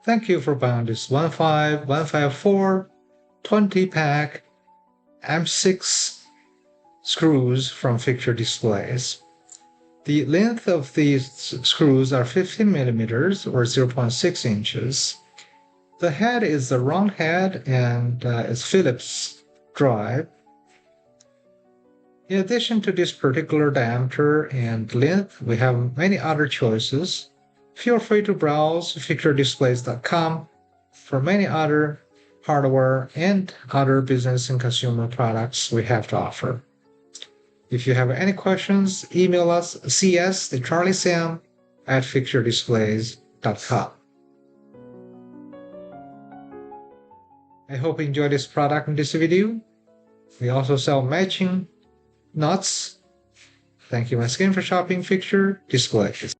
Thank you for buying this 15154 20-pack M6 screws from Fixture Displays. The length of these screws are 15 millimeters or 0.6 inches. The head is a round head and is Phillips drive. In addition to this particular diameter and length, we have many other choices. Feel free to browse fixturedisplays.com for many other hardware and other business and consumer products we have to offer. If you have any questions, email us cs@fixturedisplays.com. I hope you enjoyed this product in this video. We also sell matching nuts. Thank you once again for shopping Fixture Displays.